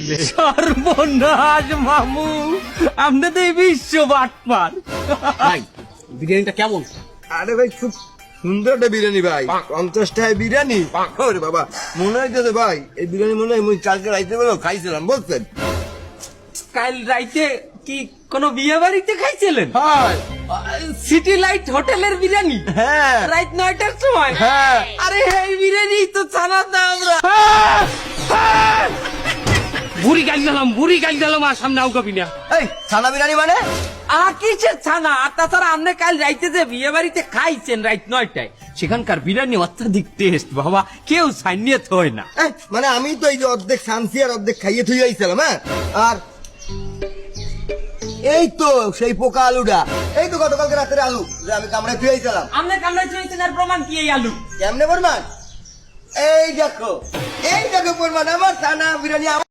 দিলে। সর্বনাশ মামু, আপনি তো এই বিশ্ব বাটপার। ভাই বিরিয়ানিটা কেমন? আরে ভাই খুব সুন্দর একটা বিরিয়ানি ভাই, 50 টাকায় বিরিয়ানি। ওরে বাবা, মনে হইতেছে ভাই এই বিরিয়ানি মনে হয় মুই কালকে রাইতে বেলা খাইছিলাম বলছেন। কাল রাইতে কি কোনো বিয়ে বাড়িতে খাইছিলেন? হয় সিটি লাইট হোটেলের বিরিয়ানি? হ্যাঁ রাত 9টার সময়? হ্যাঁ। আরে এই বিরিয়ানি তো ছানা না আমরা। বুড়ি গাল দিলাম আর সামনে আউ কবি না। এই ছানা বিরিয়ানি মানে? কিসের ছানা? আর তাছাড়া আপনি কাল রাইতে যে বিয়ে বাড়িতে খাইছেন রাত 9টায়, সেখানকার বিরিয়ানি অত্যাধিক টেস্ট বাবা, কেউ সাইনিয়ে থয় না। এই, মানে আমি তো এই যে অর্ধেক সানসি আর অর্ধেক খাইয়ে থুই আইছিলাম। হ্যাঁ, আর এই তো সেই পোকা আলুটা, এই তো গতকালকে রাতের আলু যে আমি কামড়ায় থুই আইছিলাম। আপনি কামড়াই চলেছেন আর প্রমাণ কি এই আলু? কেমনে প্রমাণ? এই দেখো প্রমাণ, আমার ছানা বিরিয়ানি।